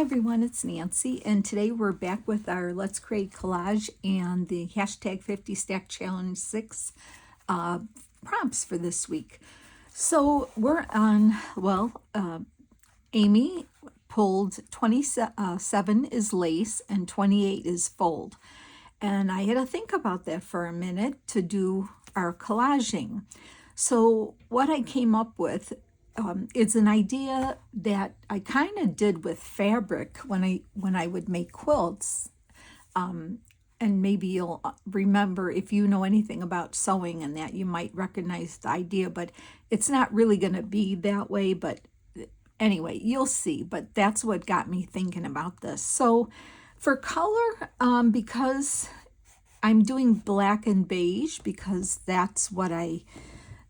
Hi everyone, it's Nancy, and today we're back with our Let's Create Collage and the hashtag 50 Stack Challenge 6 prompts for this week. So we're on, Amy pulled 27 is lace and 28 is fold. And I had to think about that for a minute to do our collaging. So what I came up with is an idea that I kind of did with fabric when I would make quilts. And maybe you'll remember, if you know anything about sewing and that, you might recognize the idea, but it's not really going to be that way. But anyway, you'll see. But that's what got me thinking about this. So for color, because I'm doing black and beige, because that's what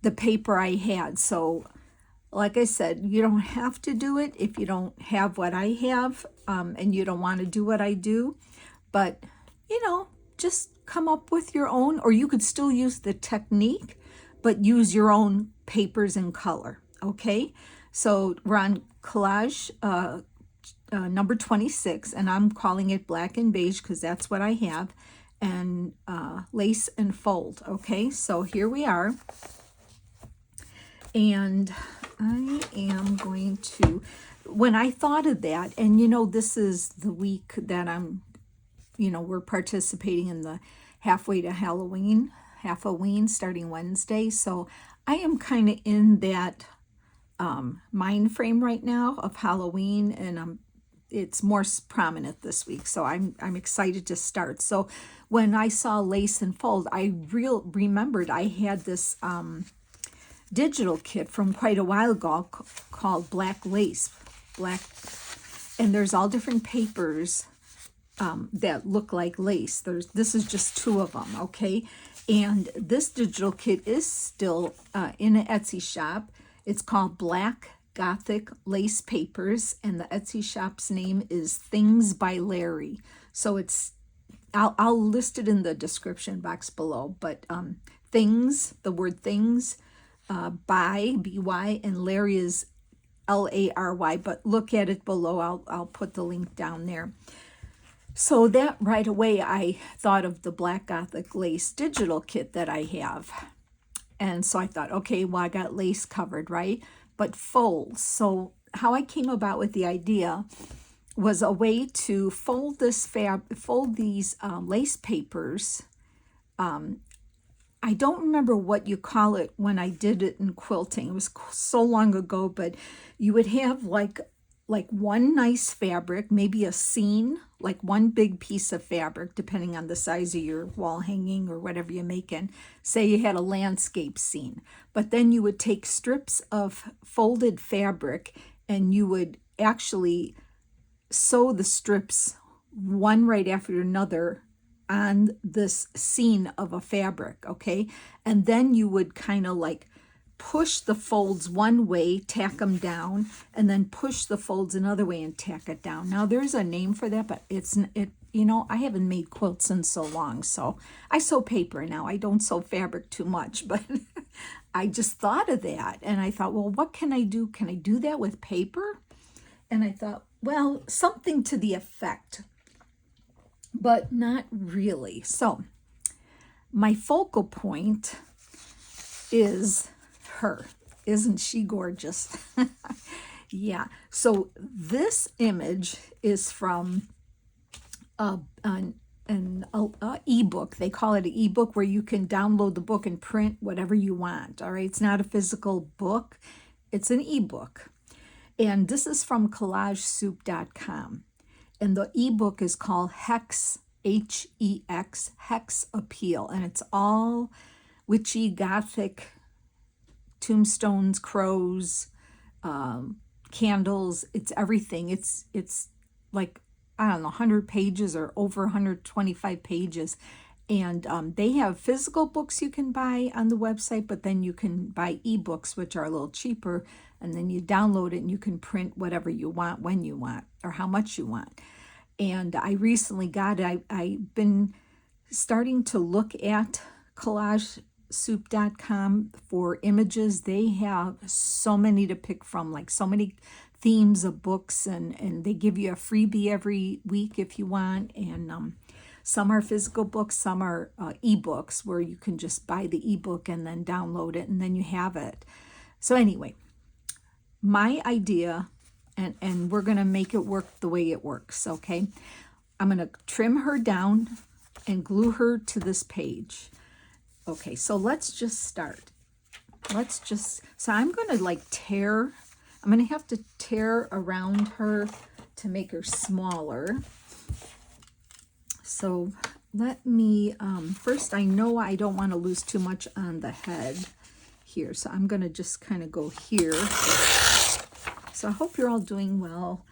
the paper I had. So like I said, you don't have to do it if you don't have what I have, and you don't want to do what I do. But, just come up with your own, or you could still use the technique, but use your own papers and color, okay? So we're on collage number 26, and I'm calling it black and beige because that's what I have, and lace and fold, okay? So here we are. And I am going to, when I thought of that, and this is the week that I'm, we're participating in the halfway to Halloween starting Wednesday. So I am kind of in that mind frame right now of Halloween, and it's more prominent this week. So I'm excited to start. So when I saw lace and fold, I remembered I had this digital kit from quite a while ago called Black, and there's all different papers that look like lace. This is just two of them, okay? And this digital kit is still in an Etsy shop. It's called Black Gothic Lace Papers, and the Etsy shop's name is DesignsByLary. So I'll list it in the description box below, but things, the word things, by B-Y, and Larry is L-A-R-Y, but look at it below. I'll put the link down there. So that right away I thought of the Black Gothic Lace digital kit that I have. And so I thought, okay, well, I got lace covered, right? But folds. So how I came about with the idea was a way to fold these lace papers. I don't remember what you call it when I did it in quilting. It was so long ago, but you would have like one nice fabric, maybe a scene, like one big piece of fabric, depending on the size of your wall hanging or whatever you're making. Say you had a landscape scene, but then you would take strips of folded fabric and you would actually sew the strips one right after another on this scene of a fabric, okay? And then you would kind of like push the folds one way, tack them down, and then push the folds another way and tack it down. Now there's a name for that, but I haven't made quilts in so long, so I sew paper now. I don't sew fabric too much, but I just thought of that, and I thought, well, what can I do? Can I do that with paper? And I thought, well, something to the effect, but not really. So my focal point is her. Isn't she gorgeous? Yeah. So this image is from an ebook. They call it an ebook, where you can download the book and print whatever you want. All right. It's not a physical book. It's an ebook. And this is from collagesoup.com. And the ebook is called Hex, H-E-X, Hex Appeal. And it's all witchy, Gothic, tombstones, crows, candles. It's everything. It's like, I don't know, 100 pages or over 125 pages. And they have physical books you can buy on the website, but then you can buy ebooks, which are a little cheaper. And then you download it and you can print whatever you want, when you want, or how much you want. And I recently got it. I've been starting to look at collagesoup.com for images. They have so many to pick from, like so many themes of books, and they give you a freebie every week if you want. And some are physical books, some are ebooks where you can just buy the ebook and then download it and then you have it. So anyway, my idea, and we're going to make it work the way it works, okay? I'm going to trim her down and glue her to this page. Okay, so let's just start. So I'm going to like tear, I'm going to have to tear around her to make her smaller. So let me, first I know I don't want to lose too much on the head here. So I'm going to just kind of go here. So I hope you're all doing well.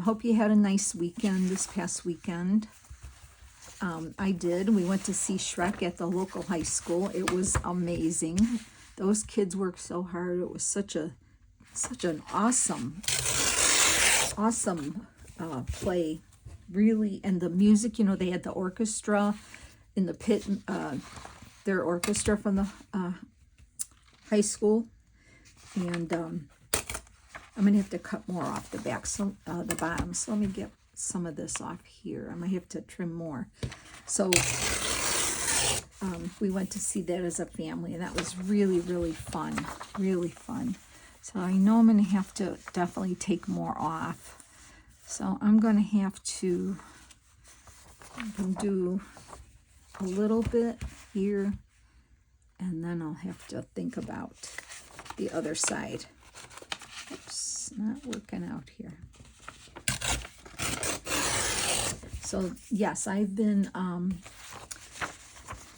Hope you had a nice weekend this past weekend. I did. We went to see Shrek at the local high school. It was amazing. Those kids worked so hard. It was such an awesome play. Really, and the music, you know, they had the orchestra in the pit, their orchestra from the high school, and I'm gonna have to cut more off the back, so the bottom. So let me get some of this off here. I might have to trim more. So we went to see that as a family, and that was really, really fun, really fun. So I know I'm gonna have to definitely take more off. So I'm going to have to do a little bit here, and then I'll have to think about the other side. Oops, not working out here. So yes, I've been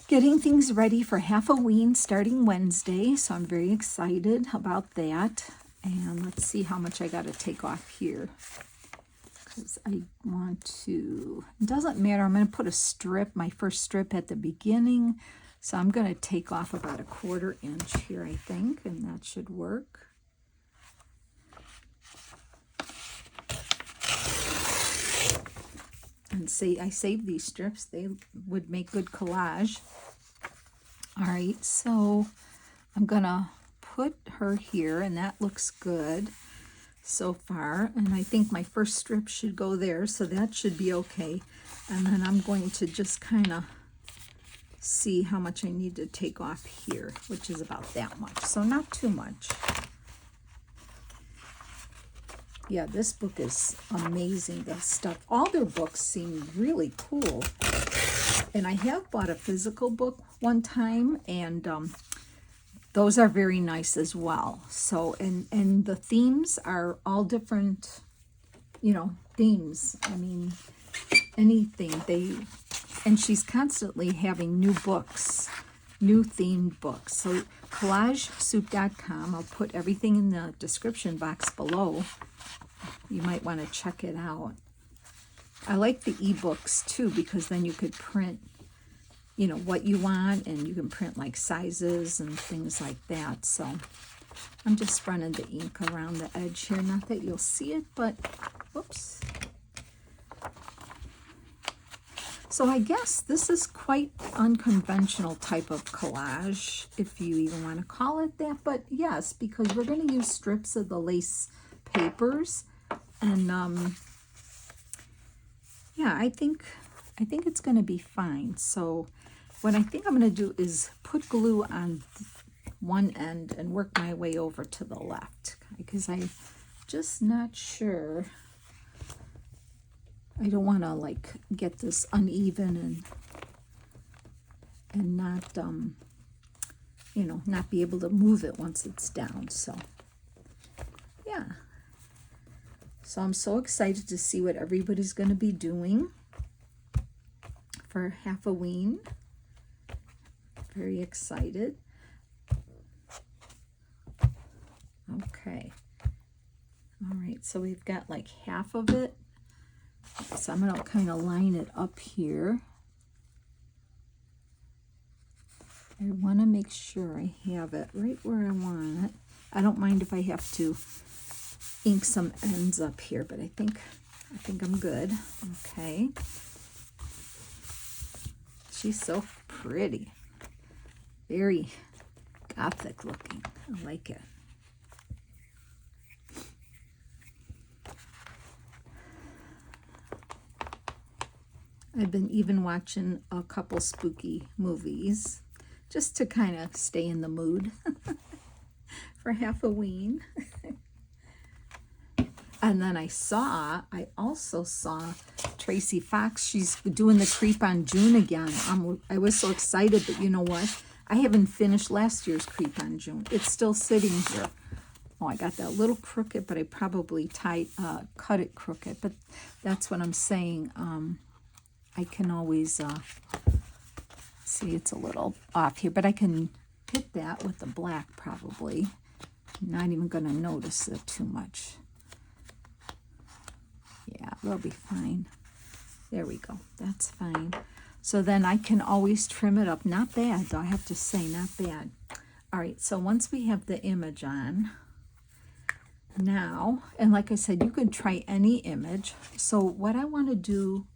getting things ready for Halloween starting Wednesday, so I'm very excited about that. And let's see how much I got to take off here. Because I want to, it doesn't matter, I'm going to put a strip, my first strip at the beginning. So I'm going to take off about 1/4 inch here, I think, and that should work. And see, I saved these strips. They would make good collage. All right, so I'm going to put her here, and that looks good so far, and I think my first strip should go there, so that should be okay. And then I'm going to just kind of see how much I need to take off here, which is about that much, so not too much. Yeah, this book is amazing, the stuff. All their books seem really cool, and I have bought a physical book one time, and those are very nice as well. So, and the themes are all different, you know, themes. I mean, anything. And she's constantly having new books, new themed books. So collagesoup.com, I'll put everything in the description box below. You might want to check it out. I like the ebooks too, because then you could print, you know, what you want, and you can print like sizes and things like that. So I'm just running the ink around the edge here, not that you'll see it, but whoops. So I guess this is quite unconventional type of collage, if you even want to call it that, but yes, because we're going to use strips of the lace papers, and yeah, I think it's going to be fine. So what I think I'm going to do is put glue on one end and work my way over to the left, because I'm just not sure. I don't want to like get this uneven and not, you know, not be able to move it once it's down. So yeah. So I'm so excited to see what everybody's going to be doing for Halloween. Very excited. Okay. All right, so we've got like half of it. So I'm going to kind of line it up here. I want to make sure I have it right where I want it. I don't mind if I have to ink some ends up here, but I think I'm good. Okay. She's so pretty. Very Gothic looking. I like it. I've been even watching a couple spooky movies just to kind of stay in the mood for Halloween. And then I also saw Tracy Fox. She's doing the Creep on June again. I was so excited, but you know what? I haven't finished last year's Creep on June. It's still sitting here. Oh, I got that a little crooked, but I probably cut it crooked. But that's what I'm saying. I can always see it's a little off here, but I can hit that with the black probably. I'm not even going to notice it too much. Yeah, that'll be fine. There we go. That's fine. So then I can always trim it up. Not bad, though, I have to say, not bad. All right, so once we have the image on, now, and like I said, you can try any image. So what I want to do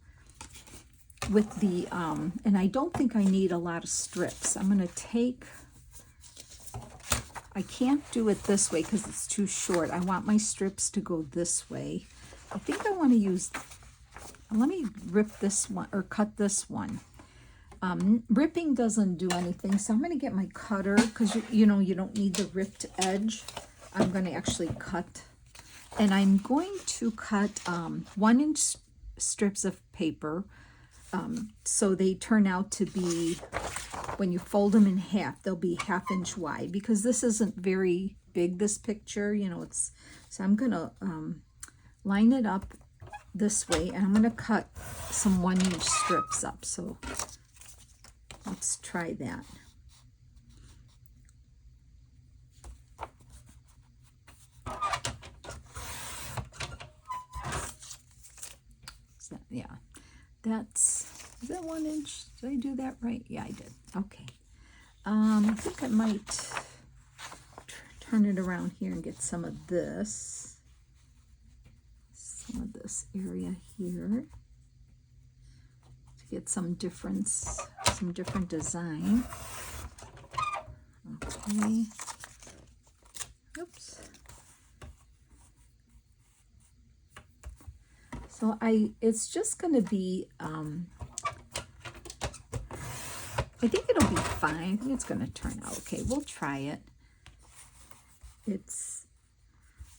with the, and I don't think I need a lot of strips. I'm going to take, I can't do it this way because it's too short. I want my strips to go this way. I think I want to use, let me rip this one, or cut this one. Ripping doesn't do anything, so I'm going to get my cutter, because you know you don't need the ripped edge. I'm going to actually cut, and I'm going to cut 1-inch strips of paper, so they turn out to be, when you fold them in half, they'll be 1/2 inch wide, because this isn't very big, this picture, you know, it's, so I'm going to line it up this way, and I'm going to cut some 1-inch strips up. So let's try that. So, yeah, is that 1 inch? Did I do that right? Yeah, I did. Okay. I think I might turn it around here and get some of this. Some of this area here to get some different design. Okay. Oops. So it's just going to be, I think it'll be fine. I think it's going to turn out okay. We'll try it. It's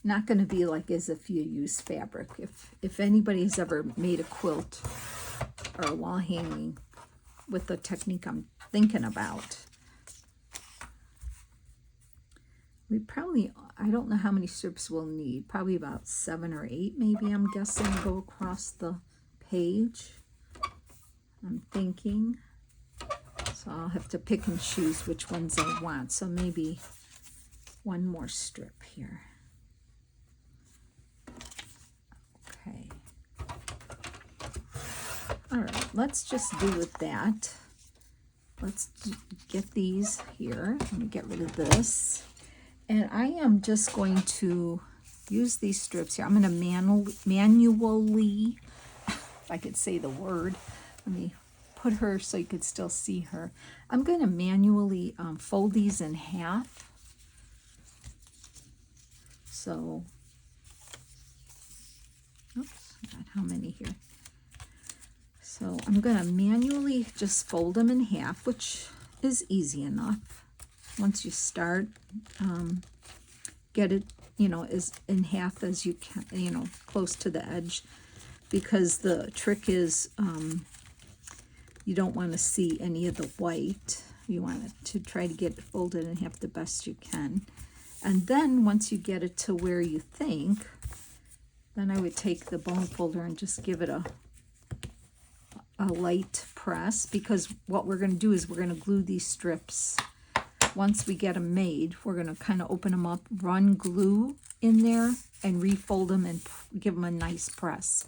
not going to be like as if you use fabric. If anybody's ever made a quilt or a wall hanging with the technique I'm thinking about, we probably, I don't know how many strips we'll need, probably about 7 or 8 maybe, I'm guessing, go across the page, I'm thinking. So I'll have to pick and choose which ones I want. So maybe one more strip here. Okay. All right, let's just do with that. Let's get these here. Let me get rid of this. And I am just going to use these strips here. I'm going to manually, if I could say the word, let me put her so you could still see her. I'm going to manually fold these in half. So, oops, got how many here? So I'm going to manually just fold them in half, which is easy enough. Once you start, get it, you know, as in half as you can, you know, close to the edge, because the trick is you don't want to see any of the white. You want it to try to get it folded in half the best you can. And then once you get it to where you think, then I would take the bone folder and just give it a light press, because what we're going to do is we're going to glue these strips. Once we get them made, we're going to kind of open them up, run glue in there, and refold them and give them a nice press.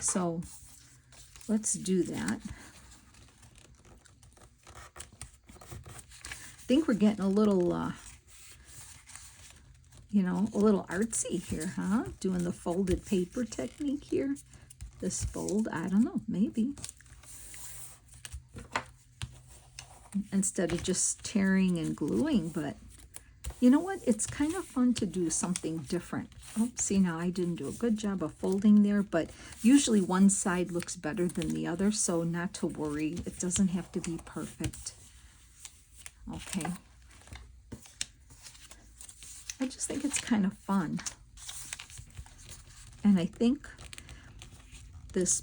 So let's do that. I think we're getting a little, you know, a little artsy here, huh? Doing the folded paper technique here. This fold, I don't know, maybe. Instead of just tearing and gluing, but You know what? It's kind of fun to do something different. Oh, see, now I didn't do a good job of folding there, but usually one side looks better than the other, so not to worry. It doesn't have to be perfect. Okay. I just think it's kind of fun. And I think this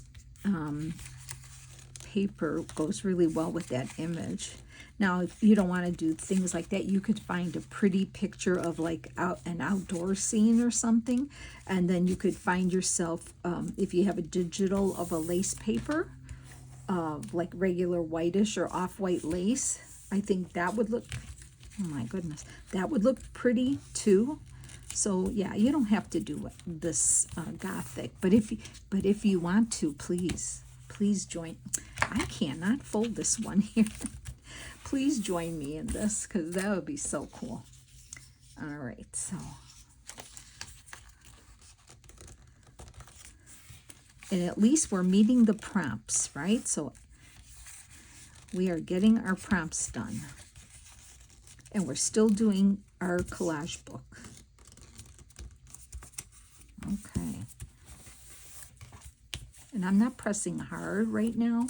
paper goes really well with that image. Now, if you don't want to do things like that, you could find a pretty picture of like an outdoor scene or something, and then you could find yourself, if you have a digital of a lace paper, like regular whitish or off-white lace, I think that would look, oh my goodness, that would look pretty too. So yeah, you don't have to do this Gothic, but if you want to, please join. I cannot fold this one here. Please join me in this, because that would be so cool. All right, so. And at least we're meeting the prompts, right? So we are getting our prompts done. And we're still doing our collage book. Okay. And I'm not pressing hard right now,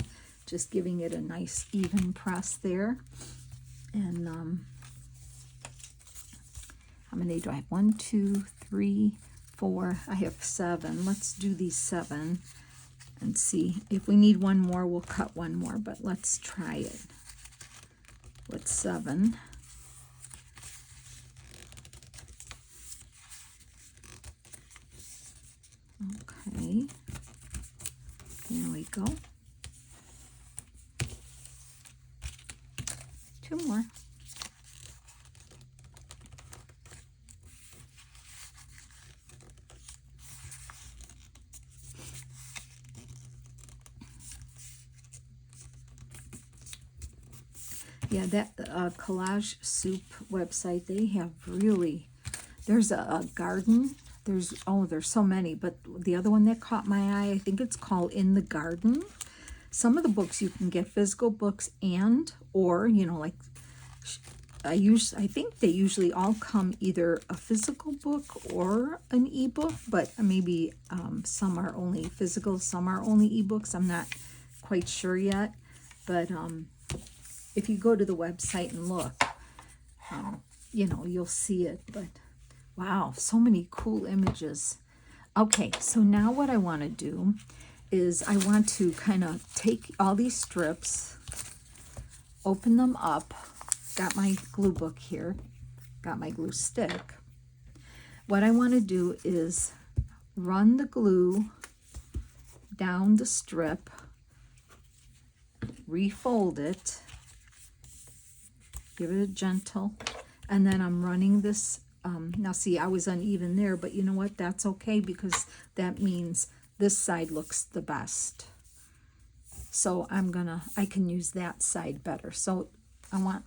just giving it a nice even press there. And how many do I have? 1, 2, 3, 4. I have 7. Let's do these 7 and see. If we need one more, we'll cut one more, but let's try it with 7. Okay. There we go. 2 more. Yeah, that Collage Soup website, they have really, there's a garden. There's so many, but the other one that caught my eye, I think it's called In the Garden. Some of the books you can get physical books or, you know, like I think they usually all come either a physical book or an ebook, but maybe some are only physical, some are only ebooks. I'm not quite sure yet, but if you go to the website and look, you know, you'll see it. But wow, so many cool images. Okay, so now what I want to do is I want to kind of take all these strips, open them up. Got my glue book here, got my glue stick. What I want to do is run the glue down the strip, refold it, give it a gentle, and then I'm running this. Now see, I was uneven there, but you know what? That's okay, because that means this side looks the best. So I can use that side better. So I want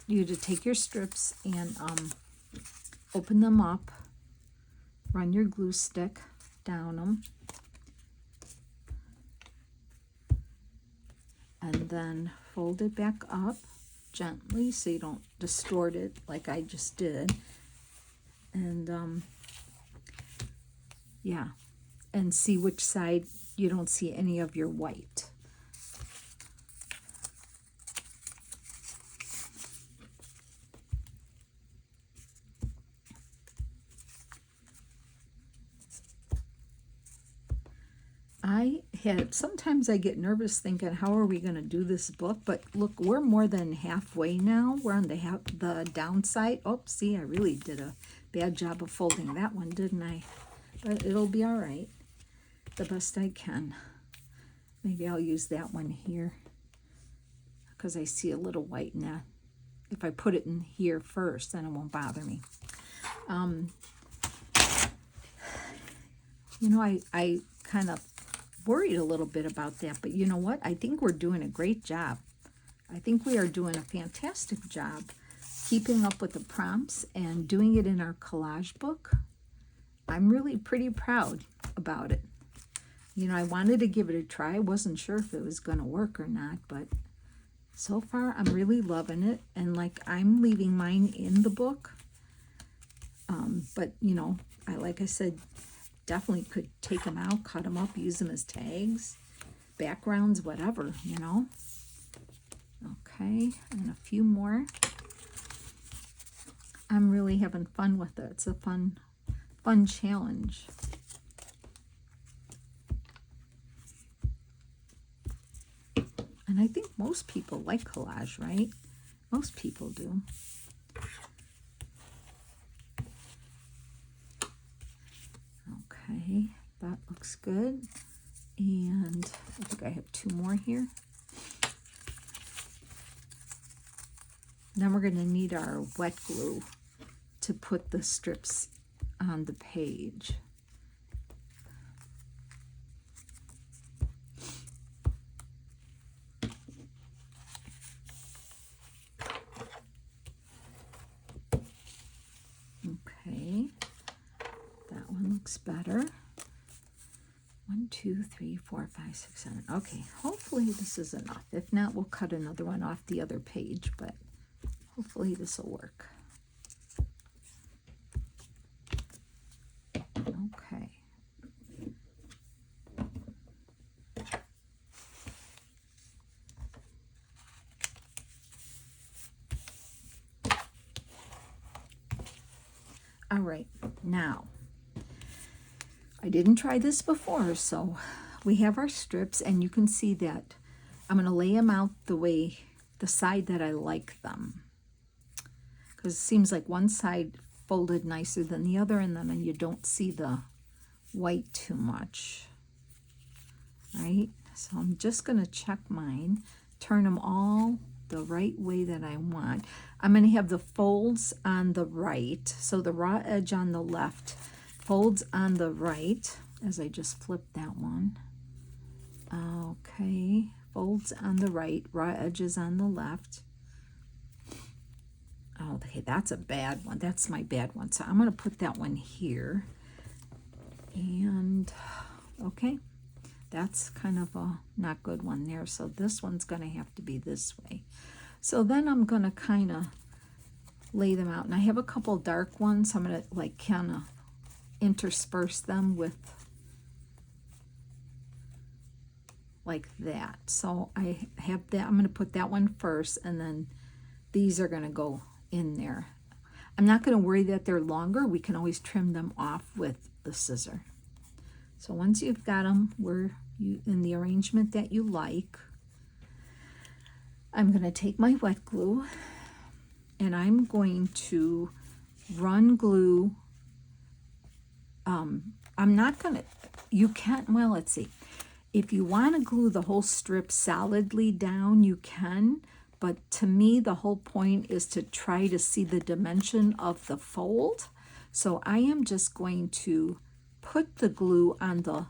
you to take your strips and open them up, run your glue stick down them, and then fold it back up gently so you don't distort it like I just did. And yeah, and see which side you don't see any of your white. Sometimes I get nervous thinking, how are we going to do this book? But look, we're more than halfway now. We're on the downside. Oh, see, I really did a bad job of folding that one, didn't I? But it'll be all right. The best I can. Maybe I'll use that one here, because I see a little white in that. If I put it in here first, then it won't bother me. You know, I kind of worried a little bit about that, but you know what? I think we're doing a great job. I think we are doing a fantastic job keeping up with the prompts and doing it in our collage book. I'm really pretty proud about it. You know, I wanted to give it a try. I wasn't sure if it was going to work or not, but So far, I'm really loving it, and like I'm leaving mine in the book. But you know, like I said, definitely could take them out, cut them up, use them as tags, backgrounds, whatever, you know. Okay, and a few more. I'm really having fun with it. It's a fun challenge. And I think most people like collage, right? Most people do. Okay, that looks good. And I think I have 2 more here. Then we're going to need our wet glue to put the strips on the page. Okay, that one looks better. 1, 2, 3, 4, 5, 6, 7. Okay, hopefully this is enough. If not, we'll cut another one off the other page, but hopefully this will work. Okay. All right, now, I didn't try this before, so we have our strips, and you can see that I'm going to lay them out the side that I like them. Because it seems like one side folded nicer than the other, and then you don't see the white too much, right? So I'm just going to check mine, turn them all the right way that I want. I'm going to have the folds on the right, so the raw edge on the left, folds on the right, as I just flipped that one. Okay, folds on the right, raw edges on the left. Okay, that's a bad one. That's my bad one. So I'm going to put that one here. And, okay, that's kind of a not good one there. So this one's going to have to be this way. So then I'm going to kind of lay them out. And I have a couple dark ones. I'm going to like kind of intersperse them with like that. So I have that. I'm going to put that one first, and then these are going to go in there. I'm not going to worry that they're longer. We can always trim them off with the scissor. So once you've got them in the arrangement that you like, I'm going to take my wet glue and I'm going to run glue. I'm not going to, you can't, well, let's see. If you want to glue the whole strip solidly down, you can. But to me, the whole point is to try to see the dimension of the fold. So I am just going to put the glue on the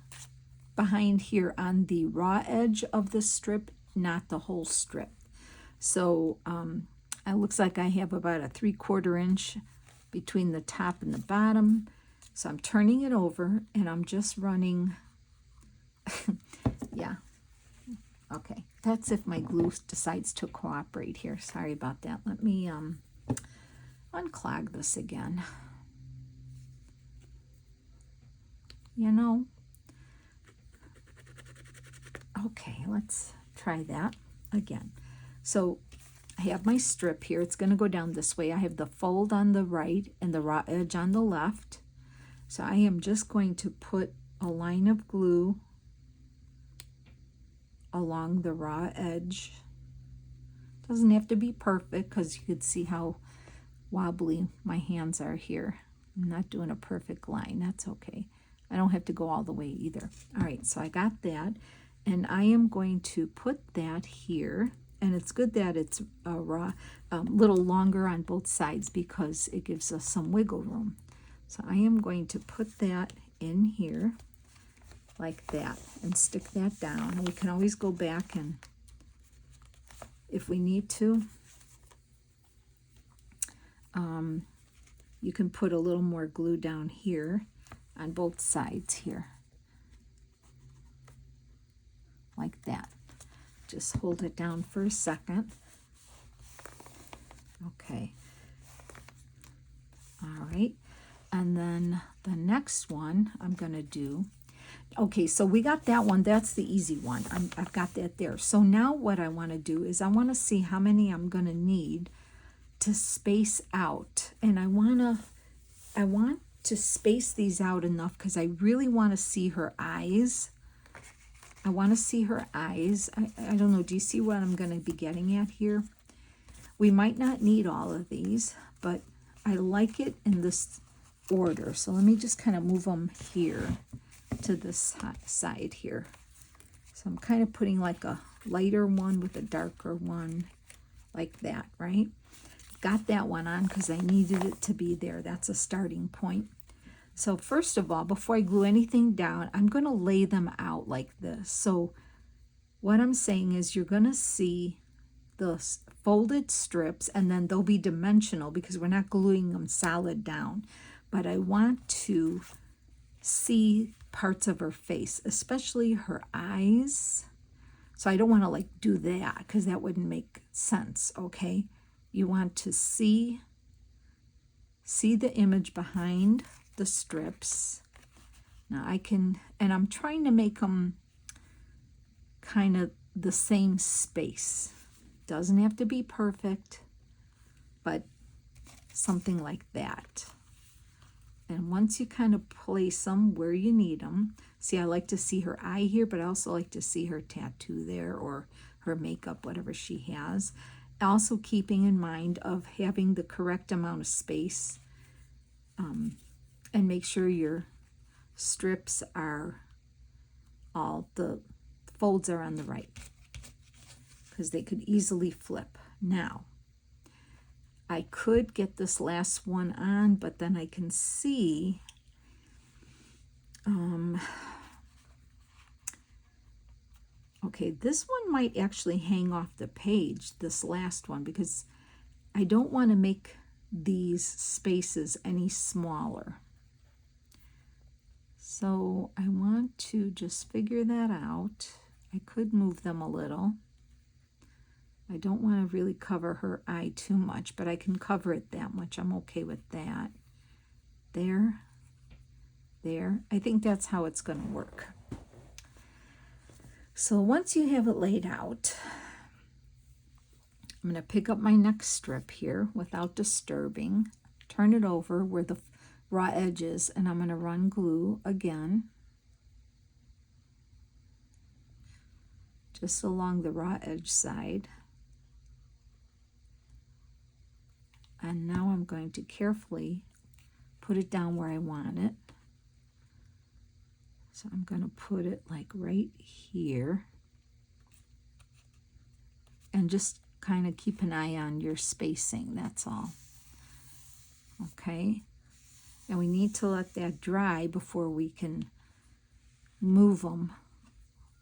behind here on the raw edge of the strip, not the whole strip. So it looks like I have about a 3/4 inch between the top and the bottom. So I'm turning it over and I'm just running, yeah. Okay, that's if my glue decides to cooperate here. Sorry about that. Let me unclog this again. You know, okay, let's try that again. So I have my strip here. It's going to go down this way. I have the fold on the right and the raw edge on the left. So I am just going to put a line of glue along the raw edge. Doesn't have to be perfect because you could see how wobbly my hands are here. I'm not doing a perfect line. That's okay. I don't have to go all the way either. All right, so I got that, and I am going to put that here. And it's good that it's a little longer on both sides because it gives us some wiggle room. So I am going to put that in here like that and stick that down. And we can always go back and, if we need to, you can put a little more glue down here on both sides here, like that. just hold it down for a second. Okay. All right. And then the next one I'm going to do, okay, so we got that one. That's the easy one. I've got that there. So now what I want to do is I want to see how many I'm going to need to space out. And I want to space these out enough because I really want to see her eyes. I want to see her eyes. I don't know. Do you see what I'm going to be getting at here? We might not need all of these, but I like it in this order. So let me just kind of move them here to this side here. So I'm kind of putting like a lighter one with a darker one like that, right? Got that one on because I needed it to be there. That's a starting point. So first of all, before I glue anything down, I'm going to lay them out like this. So what I'm saying is you're going to see the folded strips, and then they'll be dimensional because we're not gluing them solid down. But I want to see parts of her face, especially her eyes. So I don't want to like do that because that wouldn't make sense, okay? You want to see the image behind the strips. Now I can, and I'm trying to make them kind of the same space. Doesn't have to be perfect, but something like that. And once you kind of place them where you need them, see, I like to see her eye here, but I also like to see her tattoo there or her makeup, whatever she has. Also keeping in mind of having the correct amount of space, and make sure your strips are all, the folds are on the right, because they could easily flip. Now, I could get this last one on, but then I can see, okay, this one might actually hang off the page, this last one, because I don't want to make these spaces any smaller. So I want to just figure that out. I could move them a little. I don't want to really cover her eye too much, but I can cover it that much. I'm okay with that. There, there. I think that's how it's going to work. So once you have it laid out, I'm going to pick up my next strip here without disturbing, turn it over where the raw edge is, and I'm going to run glue again, just along the raw edge side. And now I'm going to carefully put it down where I want it. So I'm going to put it like right here. And just kind of keep an eye on your spacing, that's all. Okay. And we need to let that dry before we can move them,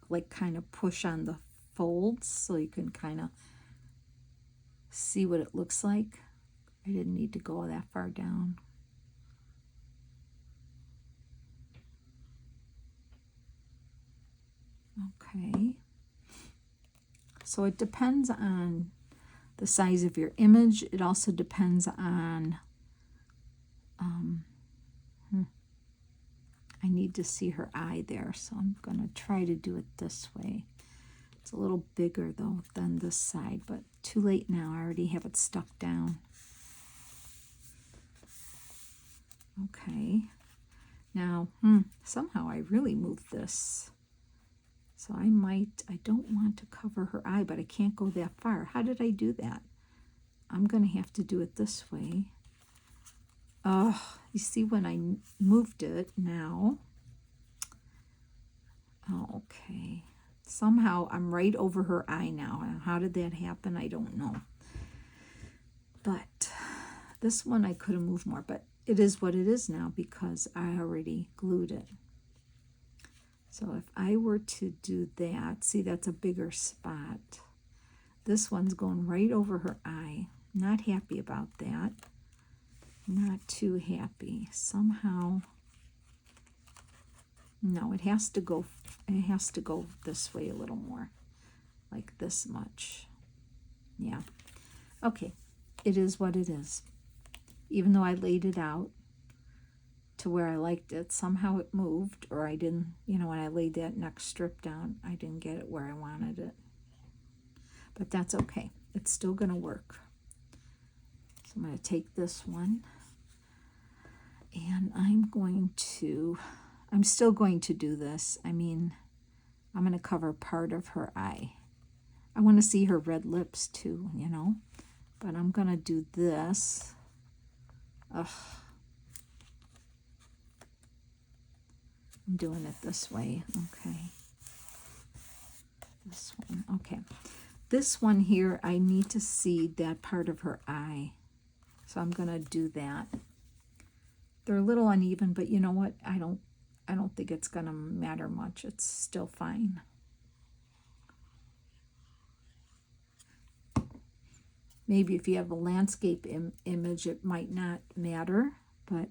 like kind of push on the folds so you can kind of see what it looks like. I didn't need to go that far down. Okay. So it depends on the size of your image. It also depends on, I need to see her eye there, so I'm going to try to do it this way. It's a little bigger though than this side, but too late now. I already have it stuck down. Okay. Now, somehow I really moved this. So I don't want to cover her eye, but I can't go that far. How did I do that? I'm going to have to do it this way. Oh, you see when I moved it now. Oh, okay. Somehow I'm right over her eye now. How did that happen? I don't know. But this one I could have moved more, but it is what it is now because I already glued it. So if I were to do that, see, that's a bigger spot. This one's going right over her eye. Not happy about that. Not too happy. Somehow, no, it has to go this way a little more. like this much. Yeah. Okay. It is what it is. Even though I laid it out to where I liked it, somehow it moved, or I didn't, you know, when I laid that next strip down, I didn't get it where I wanted it. But that's okay. It's still going to work. So I'm going to take this one, and I'm still going to do this. I mean, I'm going to cover part of her eye. I want to see her red lips too, you know, but I'm going to do this. Ugh. I'm doing it this way. Okay. This one. Okay. This one here, I need to see that part of her eye. So I'm going to do that. They're a little uneven, but you know what? I don't think it's going to matter much. It's still fine. Maybe if you have a landscape image, it might not matter, but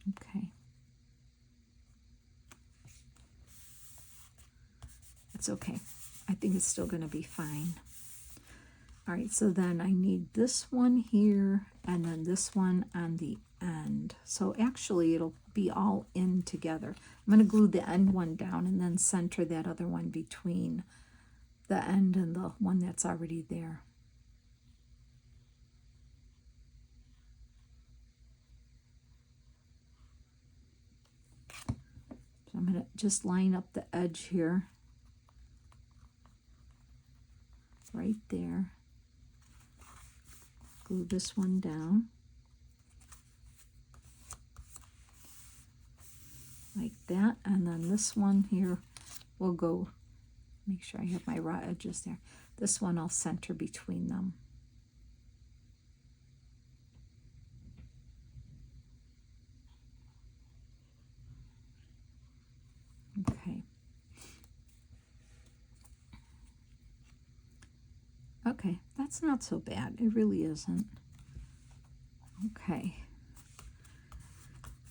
okay. It's okay. I think it's still going to be fine. All right, so then I need this one here and then this one on the end. So actually it'll be all in together. I'm going to glue the end one down and then center that other one between the end and the one that's already there. So I'm going to just line up the edge here, right there. Glue this one down like that, and then this one here will go, make sure I have my raw edges there. This one I'll center between them. Okay. Okay, that's not so bad. It really isn't. Okay.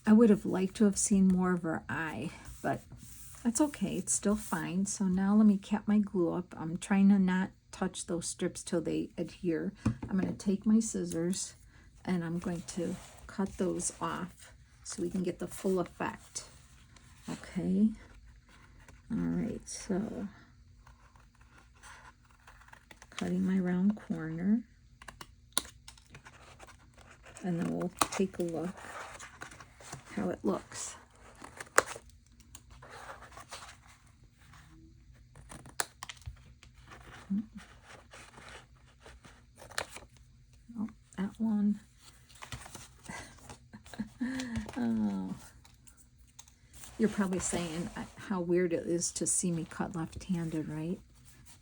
I would have liked to have seen more of her eye, but that's okay. It's still fine. So now let me cap my glue up. I'm trying to not touch those strips till they adhere. I'm going to take my scissors and I'm going to cut those off so we can get the full effect. Okay. All right, so cutting my round corner, and then we'll take a look how it looks. Oh, that one. Oh. You're probably saying how weird it is to see me cut left-handed, right?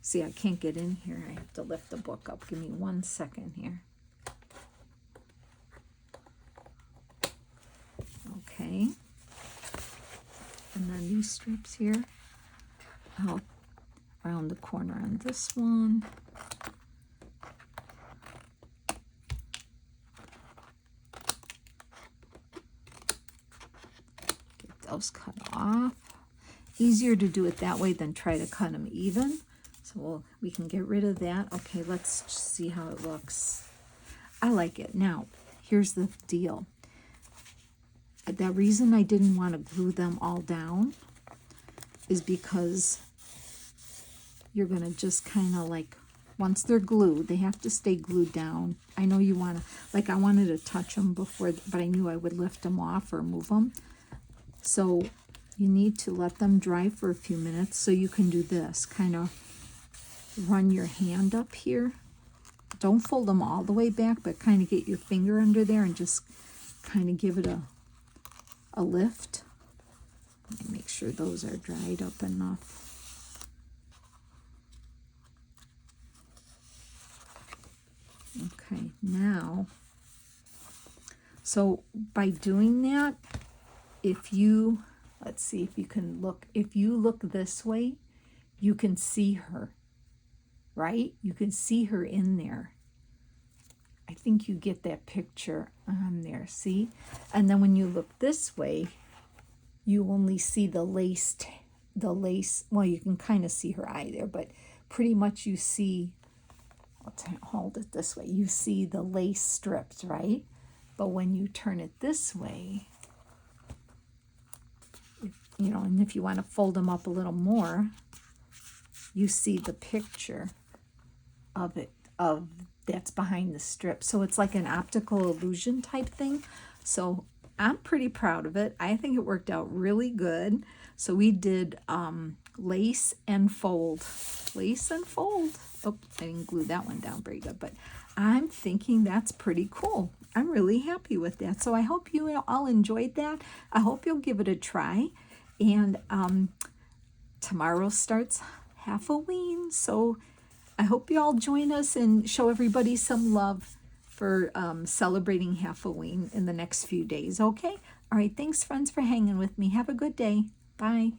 See, I can't get in here. I have to lift the book up. Give me 1 second here. Okay. And then these strips here, I'll round the corner on this one. Get those cut off. Easier to do it that way than try to cut them even. So we can get rid of that. Okay, let's see how it looks. I like it. Now, here's the deal. The reason I didn't want to glue them all down is because you're going to just kind of like, once they're glued, they have to stay glued down. I know you want to, like I wanted to touch them before, but I knew I would lift them off or move them. So you need to let them dry for a few minutes so you can do this, kind of run your hand up here. Don't fold them all the way back, but kind of get your finger under there and just kind of give it a lift. Let me make sure those are dried up enough. Okay, now, so by doing that, if you, let's see if you can look, if you look this way, you can see her, right? You can see her in there. I think you get that picture on there, see? And then when you look this way, you only see the lace, well, you can kind of see her eye there, but pretty much you see, hold it this way, you see the lace strips, right? But when you turn it this way, you know, and if you want to fold them up a little more, you see the picture of it, of that's behind the strip. So it's like an optical illusion type thing. So I'm pretty proud of it. I think it worked out really good. So we did lace and fold. Lace and fold. Oh, I didn't glue that one down very good, but I'm thinking that's pretty cool. I'm really happy with that. So I hope you all enjoyed that. I hope you'll give it a try. And tomorrow starts Halloween, so I hope you all join us and show everybody some love for celebrating Halloween in the next few days, okay? All right, thanks, friends, for hanging with me. Have a good day. Bye.